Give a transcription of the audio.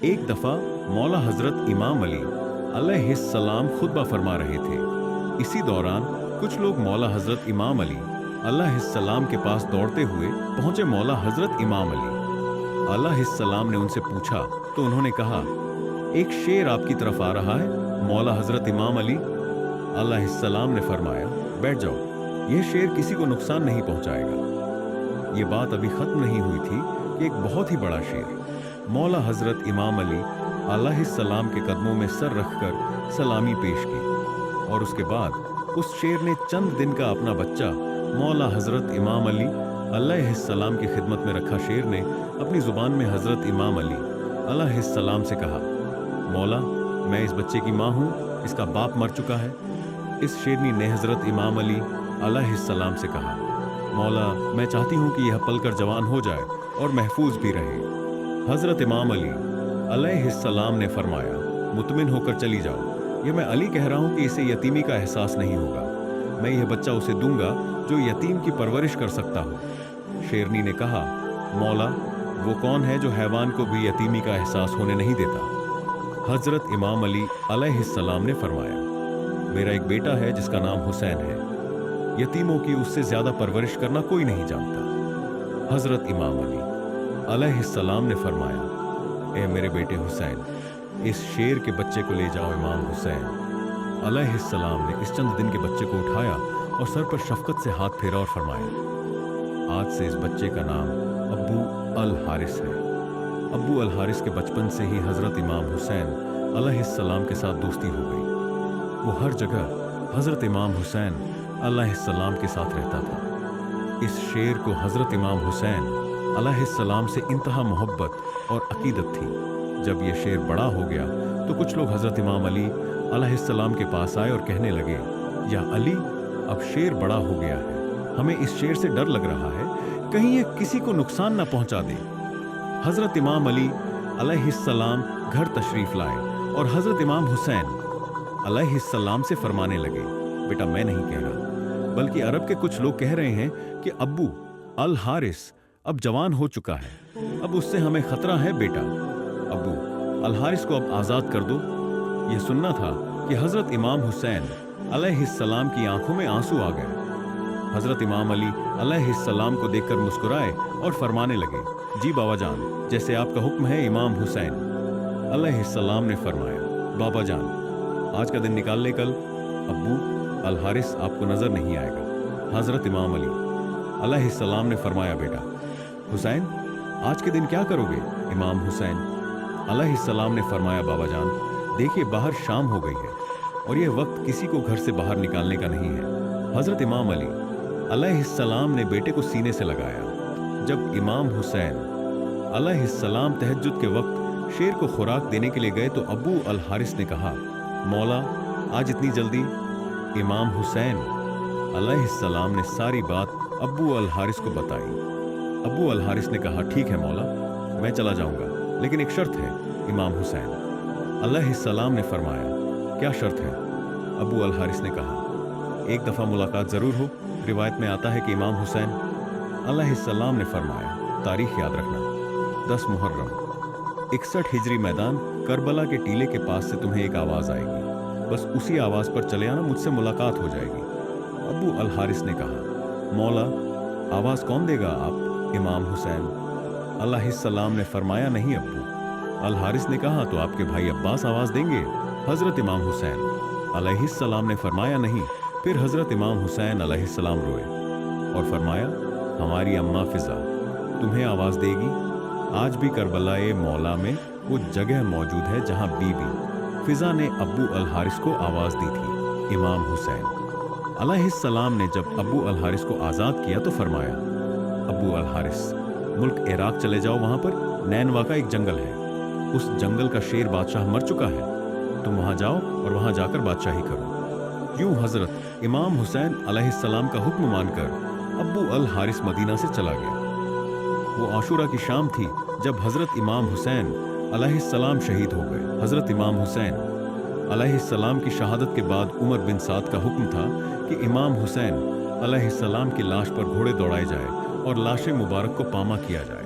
ایک دفعہ مولا حضرت امام علی علیہ السلام خطبہ فرما رہے تھے۔ اسی دوران کچھ لوگ مولا حضرت امام علی علیہ السلام کے پاس دوڑتے ہوئے پہنچے۔ مولا حضرت امام علی علیہ السلام نے ان سے پوچھا تو انہوں نے کہا، ایک شیر آپ کی طرف آ رہا ہے۔ مولا حضرت امام علی علیہ السلام نے فرمایا، بیٹھ جاؤ، یہ شیر کسی کو نقصان نہیں پہنچائے گا۔ یہ بات ابھی ختم نہیں ہوئی تھی کہ ایک بہت ہی بڑا شیر مولا حضرت امام علی علیہ السلام کے قدموں میں سر رکھ کر سلامی پیش کی، اور اس کے بعد اس شیر نے چند دن کا اپنا بچہ مولا حضرت امام علی علیہ السلام کی خدمت میں رکھا۔ شیر نے اپنی زبان میں حضرت امام علی علیہ السلام سے کہا، مولا، میں اس بچے کی ماں ہوں، اس کا باپ مر چکا ہے۔ اس شیرنی نے حضرت امام علی علیہ السلام سے کہا، مولا، میں چاہتی ہوں کہ یہ پل کر جوان ہو جائے اور محفوظ بھی رہے۔ حضرت امام علی علیہ السلام نے فرمایا، مطمئن ہو کر چلی جاؤ، یہ میں علی کہہ رہا ہوں کہ اسے یتیمی کا احساس نہیں ہوگا۔ میں یہ بچہ اسے دوں گا جو یتیم کی پرورش کر سکتا ہو۔ شیرنی نے کہا، مولا، وہ کون ہے جو حیوان کو بھی یتیمی کا احساس ہونے نہیں دیتا؟ حضرت امام علی علیہ السلام نے فرمایا، میرا ایک بیٹا ہے جس کا نام حسین ہے، یتیموں کی اس سے زیادہ پرورش کرنا کوئی نہیں جانتا۔ حضرت امام علی علیہ السلام نے فرمایا، اے میرے بیٹے حسین، اس شیر کے بچے کو لے جاؤ۔ امام حسین علیہ السلام نے اس چند دن کے بچے کو اٹھایا اور سر پر شفقت سے ہاتھ پھیرا اور فرمایا، آج سے اس بچے کا نام ابو الحارث ہے۔ ابو الحارث کے بچپن سے ہی حضرت امام حسین علیہ السلام کے ساتھ دوستی ہو گئی۔ وہ ہر جگہ حضرت امام حسین علیہ السلام کے ساتھ رہتا تھا۔ اس شیر کو حضرت امام حسین علیہ السلام سے انتہا محبت اور عقیدت تھی۔ جب یہ شیر بڑا ہو گیا تو کچھ لوگ حضرت امام علی علیہ السلام کے پاس آئے اور کہنے لگے، یا علی، اب شیر بڑا ہو گیا ہے، ہمیں اس شیر سے ڈر لگ رہا ہے، کہیں یہ کسی کو نقصان نہ پہنچا دے۔ حضرت امام علی علیہ السلام گھر تشریف لائے اور حضرت امام حسین علیہ السلام سے فرمانے لگے، بیٹا، میں نہیں کہہ رہا، بلکہ عرب کے کچھ لوگ کہہ رہے ہیں کہ ابو الحارث اب جوان ہو چکا ہے، اب اس سے ہمیں خطرہ ہے۔ بیٹا، ابو الحارث کو اب آزاد کر دو۔ یہ سننا تھا کہ حضرت امام حسین علیہ السلام کی آنکھوں میں آنسو آ گئے۔ حضرت امام علی علیہ السلام کو دیکھ کر مسکرائے اور فرمانے لگے، جی بابا جان، جیسے آپ کا حکم ہے۔ امام حسین علیہ السلام نے فرمایا، بابا جان، آج کا دن نکال لے، کل ابو الحارث آپ کو نظر نہیں آئے گا۔ حضرت امام علی علیہ السلام نے فرمایا، بیٹا حسین، آج کے دن کیا کرو گے؟ امام حسین علیہ السلام نے فرمایا، بابا جان، دیکھیے باہر شام ہو گئی ہے اور یہ وقت کسی کو گھر سے باہر نکالنے کا نہیں ہے۔ حضرت امام علی علیہ السلام نے بیٹے کو سینے سے لگایا۔ جب امام حسین علیہ السلام تہجد کے وقت شیر کو خوراک دینے کے لیے گئے تو ابو الحارث نے کہا، مولا، آج اتنی جلدی؟ امام حسین علیہ السلام نے ساری بات ابو الحارث کو بتائی۔ ابو الحارث نے کہا، ٹھیک ہے مولا، میں چلا جاؤں گا، لیکن ایک شرط ہے۔ امام حسین علیہ السلام نے فرمایا، کیا شرط ہے؟ ابو الحارث نے کہا، ایک دفعہ ملاقات ضرور ہو۔ روایت میں آتا ہے کہ امام حسین علیہ السلام نے فرمایا، تاریخ یاد رکھنا، 10 محرم 61 ہجری میدان کربلا کے ٹیلے کے پاس سے تمہیں ایک آواز آئے گی، بس اسی آواز پر چلے آنا، مجھ سے ملاقات ہو جائے گی۔ ابو الحارث نے کہا، مولا، آواز کون دے گا آپ؟ امام حسین علیہ السلام نے فرمایا، نہیں ابو۔ الحارث نے کہا، تو آپ کے بھائی عباس آواز دیں گے؟ حضرت امام حسین علیہ السلام نے فرمایا، نہیں۔ پھر حضرت امام حسین علیہ السلام روئے اور فرمایا، ہماری اماں فضا تمہیں آواز دے گی۔ آج بھی کربلا مولا میں وہ جگہ موجود ہے جہاں بی بی فضا نے ابو الحارث کو آواز دی تھی۔ امام حسین علیہ السلام نے جب ابو الحارث کو آزاد کیا تو فرمایا، ابو الحارث، ملک عراق چلے جاؤ، وہاں پر نینوا کا ایک جنگل ہے، اس جنگل کا شیر بادشاہ مر چکا ہے، تم وہاں جاؤ اور وہاں جا کر بادشاہی کرو۔ یوں حضرت امام حسین علیہ السلام کا حکم مان کر ابو الحارث مدینہ سے چلا گیا۔ وہ عاشورہ کی شام تھی جب حضرت امام حسین علیہ السلام شہید ہو گئے۔ حضرت امام حسین علیہ السلام کی شہادت کے بعد عمر بن سعد کا حکم تھا کہ امام حسین علیہ السلام کی لاش پر گھوڑے دوڑائے جائے اور لاش مبارک کو پامہ کیا جائے۔